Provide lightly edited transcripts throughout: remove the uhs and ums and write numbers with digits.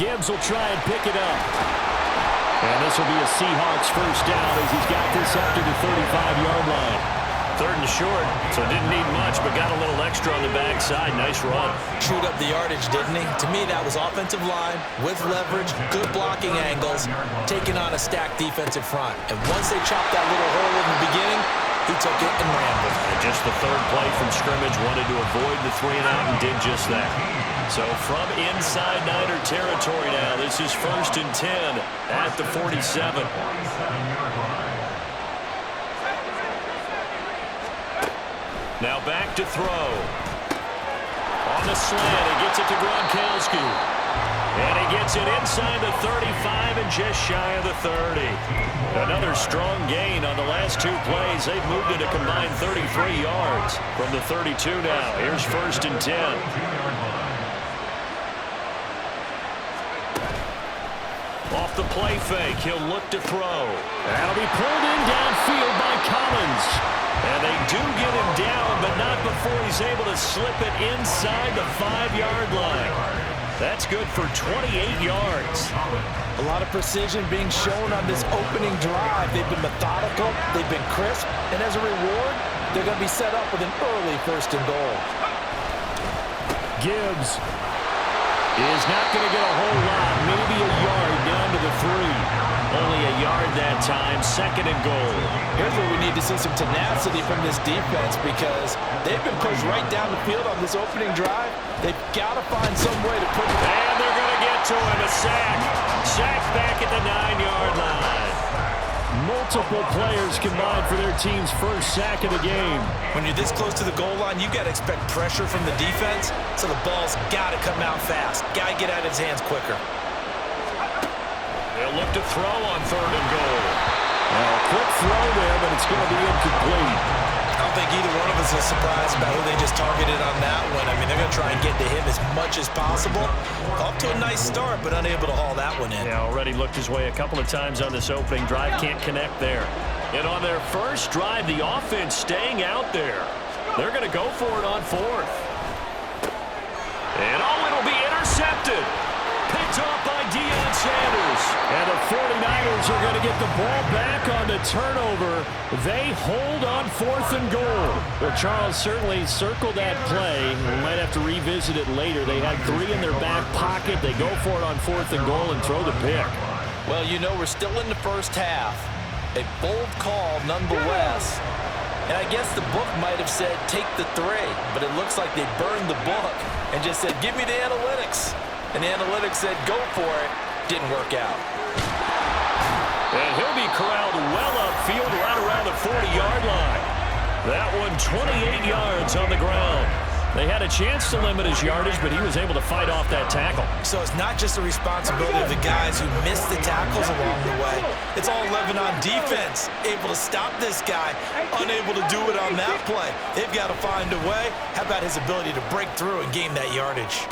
Gibbs will try and pick it up. And this will be a Seahawks first down as he's got this up to the 35-yard line. 3rd and short, so didn't need much, but got a little extra on the backside. Nice run. Chewed up the yardage, didn't he? To me, that was offensive line with leverage, good blocking angles, taking on a stacked defensive front. And once they chopped that little hole in the beginning, he took it and ran with it. And just the 3rd play from scrimmage, wanted to avoid the 3-and-out and did just that. So from inside Niner territory now, this is 1st and 10 at the 47. Now back to throw. On the slant, he gets it to Gronkowski. And he gets it inside the 35 and just shy of the 30. Another strong gain on the last 2 plays. They've moved it a combined 33 yards from the 32 now. Here's 1st and 10. Off the play fake, he'll look to throw. That'll be pulled in downfield by Collins. And they do get him down, but not before he's able to slip it inside the 5-yard line. That's good for 28 yards. A lot of precision being shown on this opening drive. They've been methodical, they've been crisp, and as a reward, they're going to be set up with an early 1st and goal. Gibbs is not going to get a whole lot, maybe a yard down to the 3. Only a yard that time, 2nd and goal. Here's where we need to see some tenacity from this defense because they've been pushed right down the field on this opening drive. They've got to find some way to put it. And they're going to get to him, a sack. Sack back at the 9-yard line. Multiple players combined for their team's first sack of the game. When you're this close to the goal line, you got to expect pressure from the defense, so the ball's got to come out fast. Got to get out of his hands quicker. They'll look to throw on 3rd and goal. Well, quick throw there, but it's going to be incomplete. I don't think either one of us is surprised about who they just targeted on that one. I mean, they're going to try and get to him as much as possible. Off to a nice start, but unable to haul that one in. Yeah, already looked his way a couple of times on this opening drive. Can't connect there. And on their first drive, the offense staying out there. They're going to go for it on 4th. And it'll be intercepted. Picked off by Deion Sanders. And the 49ers are going to get the ball back on the turnover. They hold on 4th and goal. Well, Charles certainly circled that play. We might have to revisit it later. They had 3 in their back pocket. They go for it on 4th and goal and throw the pick. Well, you know, we're still in the first half. A bold call nonetheless. And I guess the book might have said take the 3, but it looks like they burned the book and just said give me the analytics. And the analytics said go for it. Didn't work out. And he'll be corralled well upfield right around the 40-yard line. That one 28 yards on the ground. They had a chance to limit his yardage, but he was able to fight off that tackle. So it's not just the responsibility of the guys who missed the tackles along the way. It's all Lebanon defense, able to stop this guy, unable to do it on that play. They've got to find a way. How about his ability to break through and gain that yardage?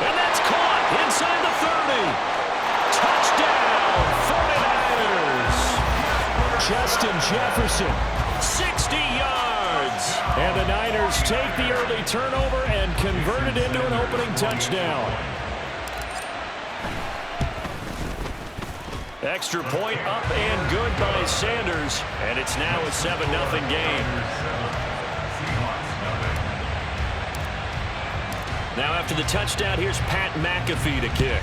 And that's caught inside the 30. Touchdown, 49ers. Justin Jefferson. 60 yards. And the Niners take the early turnover and convert it into an opening touchdown. Extra point up and good by Sanders. And it's now a 7-0 game. Now after the touchdown, here's Pat McAfee to kick.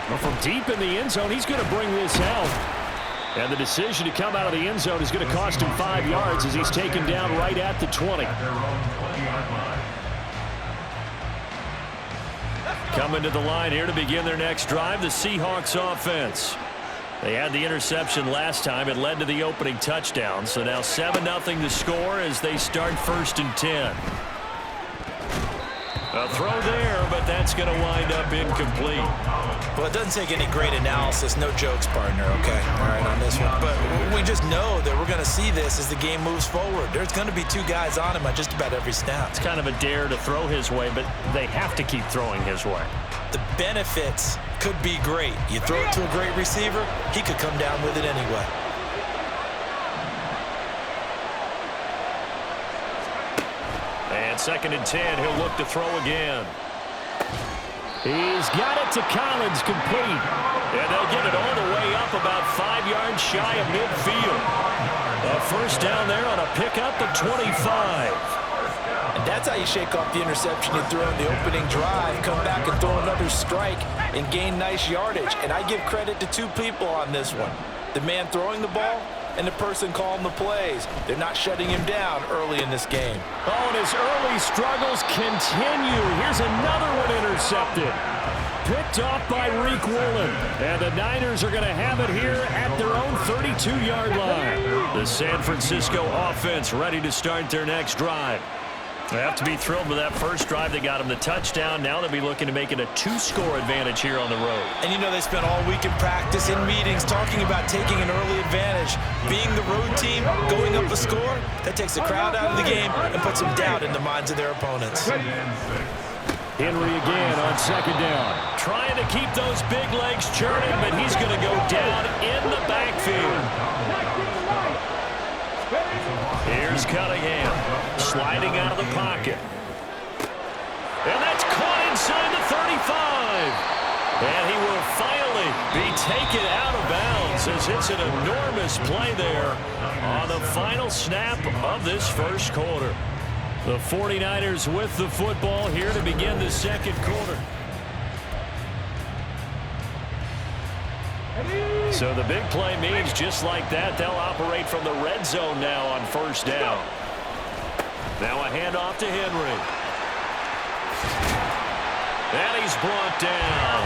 Well, from deep in the end zone, he's going to bring this out. And the decision to come out of the end zone is going to cost him 5 yards as he's taken down right at the 20. Coming to the line here to begin their next drive, the Seahawks offense. They had the interception last time. It led to the opening touchdown. So now 7-0 to score as they start 1st and 10. A throw there, but that's going to wind up incomplete. Well, it doesn't take any great analysis. No jokes, partner, okay? All right, on this one. But we just know that we're going to see this as the game moves forward. There's going to be 2 guys on him on just about every snap. It's kind of a dare to throw his way, but they have to keep throwing his way. The benefits could be great. You throw it to a great receiver, he could come down with it anyway. And On 2nd and 10, he'll look to throw again. He's got it to Collins, complete. And they'll get it all the way up about 5 yards shy of midfield. A first down there on a pickup of 25. And that's how you shake off the interception you throw in the opening drive, come back and throw another strike and gain nice yardage. And I give credit to 2 people on this one. The man throwing the ball and the person calling the plays. They're not shutting him down early in this game. Oh, and his early struggles continue. Here's another one intercepted. Picked off by Reek Woolen. And the Niners are going to have it here at their own 32-yard line. The San Francisco offense ready to start their next drive. They have to be thrilled with that first drive. They got him the touchdown. Now they'll be looking to make it a 2-score advantage here on the road. And you know they spent all week in practice, in meetings, talking about taking an early advantage. Being the road team, going up a score, that takes the crowd out of the game and puts some doubt in the minds of their opponents. Henry again on 2nd down. Trying to keep those big legs churning, but he's going to go down in the backfield. Here's Cunningham, sliding out of the pocket. And that's caught inside the 35. And he will finally be taken out of bounds as it's an enormous play there on the final snap of this first quarter. The 49ers with the football here to begin the second quarter. So the big play means just like that, they'll operate from the red zone now on first down. Now a handoff to Henry. And he's brought down.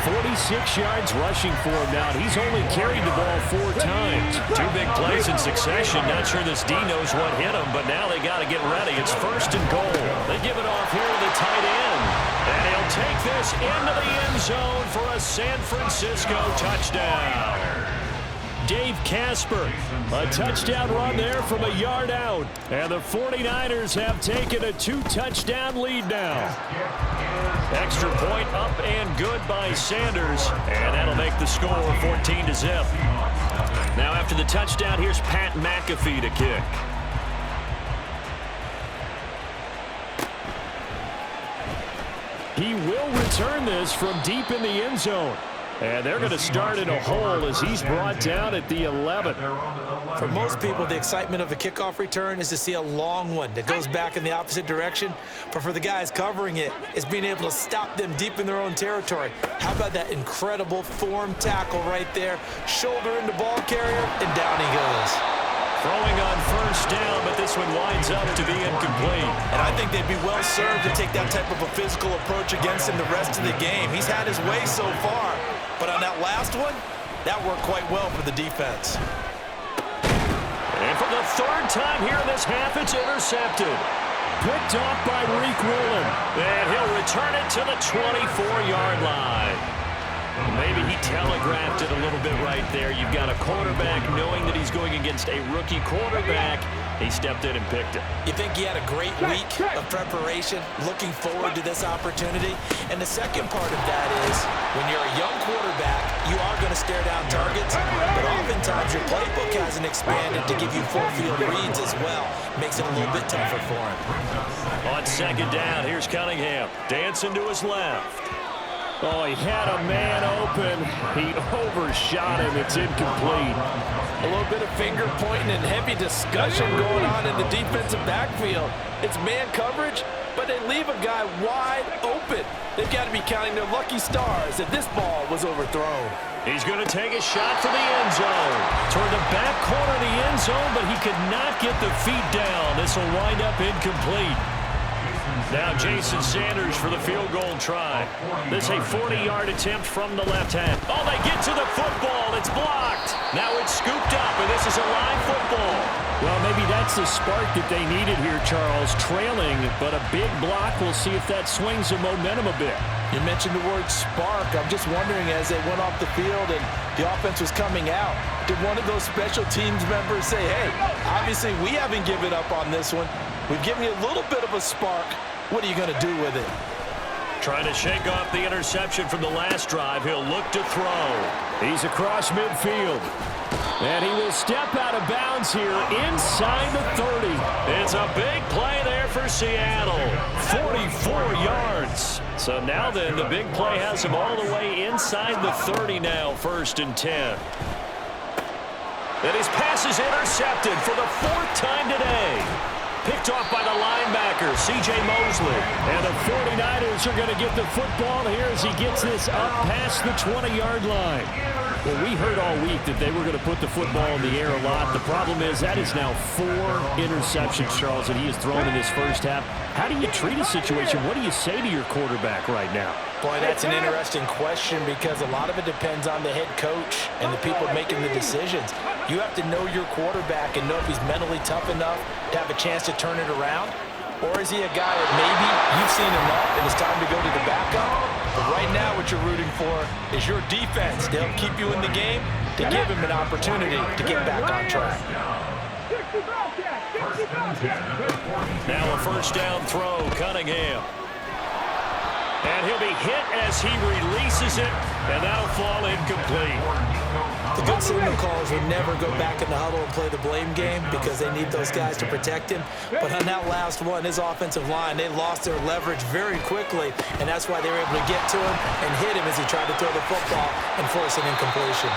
46 yards rushing for him now. He's only carried the ball 4 times. 2 big plays in succession. Not sure this D knows what hit him, but now they got to get ready. It's 1st and goal. They give it off here to the tight end. And he'll take this into the end zone for a San Francisco touchdown. Dave Casper, a touchdown run there from a yard out. And the 49ers have taken a 2-touchdown lead now. Extra point up and good by Sanders. And that'll make the score 14-0. Now after the touchdown, here's Pat McAfee to kick. He will return this from deep in the end zone. And they're going to start in a hole as he's brought down at the 11. For most people, the excitement of a kickoff return is to see a long one that goes back in the opposite direction. But for the guys covering it, it's being able to stop them deep in their own territory. How about that incredible form tackle right there? Shoulder into ball carrier, and down he goes. Throwing on first down, but this one winds up to be incomplete. And I think they'd be well served to take that type of a physical approach against him the rest of the game. He's had his way so far. But on that last one, that worked quite well for the defense. And for the 3rd time here in this half, it's intercepted. Picked off by Reek Woolen. And he'll return it to the 24-yard line. Maybe he telegraphed it a little bit right there. You've got a quarterback knowing that he's going against a rookie quarterback. He stepped in and picked it. You think he had a great week of preparation, looking forward to this opportunity? And the second part of that is, when you're a young quarterback, you are going to stare down targets, but oftentimes your playbook hasn't expanded to give you full field reads as well. Makes it a little bit tougher for him. On 2nd down, here's Cunningham, dancing to his left. Oh, he had a man open. He overshot him. It's incomplete. A little bit of finger pointing and heavy discussion going on in the defensive backfield. It's man coverage, but they leave a guy wide open. They've got to be counting their lucky stars that this ball was overthrown. He's going to take a shot for the end zone. Toward the back corner of the end zone, but he could not get the feet down. This will wind up incomplete. Now Jason Sanders for the field goal try. This is a 40-yard attempt from the left hand. Oh, they get to the football. It's blocked. Now it's scooped up, and this is a live football. Well, maybe that's the spark that they needed here, Charles. Trailing, but a big block. We'll see if that swings the momentum a bit. You mentioned the word spark. I'm just wondering, as they went off the field and the offense was coming out, did one of those special teams members say, hey, obviously we haven't given up on this one. We've given you a little bit of a spark. What are you going to do with it? Trying to shake off the interception from the last drive. He'll look to throw. He's across midfield. And he will step out of bounds here inside the 30. It's a big play there for for Seattle. 44 yards. So now then, the big play has him all the way inside the 30 now, 1st and 10. And his pass is intercepted for the 4th time today. Picked off by the linebacker, C.J. Mosley. And the 49ers are going to get the football here as he gets this up past the 20-yard line. Well, we heard all week that they were going to put the football in the air a lot. The problem is that is now 4 interceptions, Charles, that he has thrown in this first half. How do you treat a situation? What do you say to your quarterback right now? Boy, that's an interesting question because a lot of it depends on the head coach and the people making the decisions. You have to know your quarterback and know if he's mentally tough enough to have a chance to turn it around. Or is he a guy that maybe you've seen enough and it's time to go to the backup? But right now what you're rooting for is your defense to help keep you in the game, to give him an opportunity to get back on track. Now a 1st down throw, Cunningham. And he'll be hit as he releases it, and that'll fall incomplete. The good signal callers would never go back in the huddle and play the blame game because they need those guys to protect him. But on that last one, his offensive line, they lost their leverage very quickly, and that's why they were able to get to him and hit him as he tried to throw the football and force an incompletion.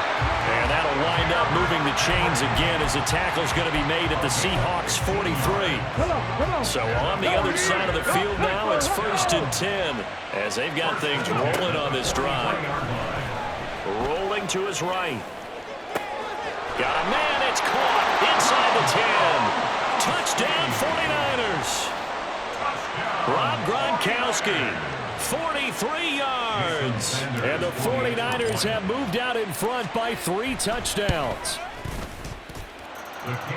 And that'll wind up moving the chains again as the tackle's going to be made at the Seahawks 43. So on the other side of the field now, it's 1st and 10 as they've got things rolling on this drive. Rolling to his right. Got a man, it's caught inside the 10. Touchdown 49ers. Rob Gronkowski, 43 yards. And the 49ers have moved out in front by 3 touchdowns.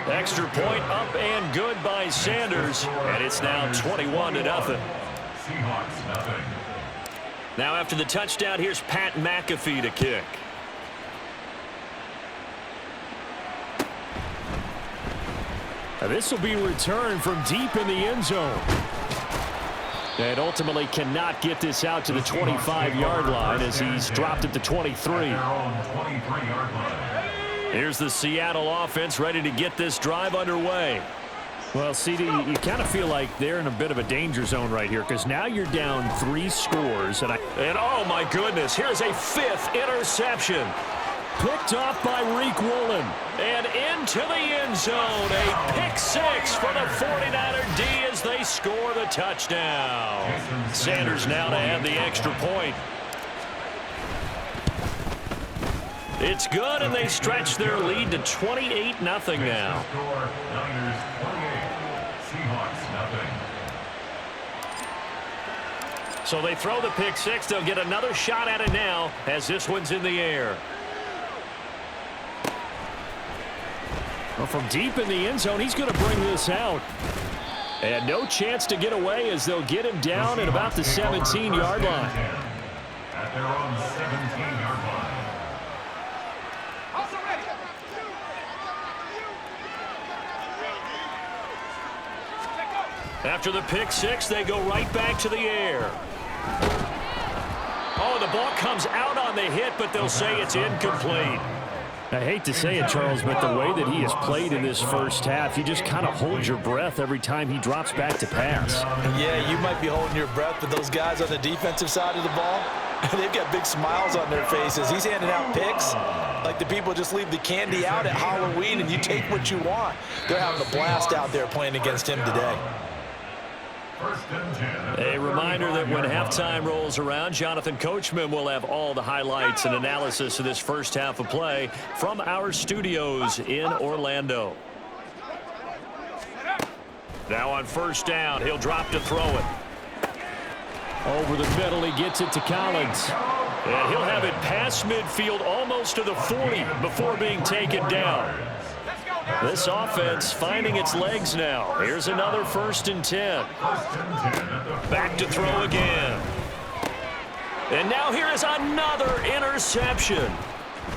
Extra point up and good by Sanders, and it's now 21-0. Now after the touchdown, here's Pat McAfee to kick. Now this will be returned from deep in the end zone. And ultimately cannot get this out to the 25-yard line as he's dropped at the 23. Here's the Seattle offense ready to get this drive underway. Well, CD, you kind of feel like they're in a bit of a danger zone right here because now you're down 3 scores. And oh, my goodness, here's a 5th interception. Picked off by Reek Woolen. And into the end zone. A pick 6 for the 49er D as they score the touchdown. Sanders now to add the extra point. It's good, and they stretch their lead to 28-0 now. So they throw the pick 6. They'll get another shot at it now as this one's in the air. Well, from deep in the end zone, he's going to bring this out. And no chance to get away as they'll get him down at about the 17-yard line. At their own 17-yard line. After the pick 6, they go right back to the air. Oh, the ball comes out on the hit, but they'll say it's incomplete. I hate to say it, Charles, but the way that he has played in this first half, you just kind of hold your breath every time he drops back to pass. Yeah, you might be holding your breath, but those guys on the defensive side of the ball, they've got big smiles on their faces. He's handing out picks like the people just leave the candy out at Halloween and you take what you want. They're having a blast out there playing against him today. A reminder that when halftime rolls around, Jonathan Coachman will have all the highlights and analysis of this first half of play from our studios in Orlando. Now on 1st down, he'll drop to throw it. Over the middle, he gets it to Collins. And he'll have it past midfield almost to the 40 before being taken down. This offense finding its legs now. Here's another 1st and 10. Back to throw again. And now here is another interception.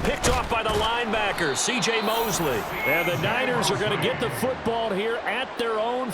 Picked off by the linebacker, C.J. Mosley. And the Niners are going to get the football here at their own.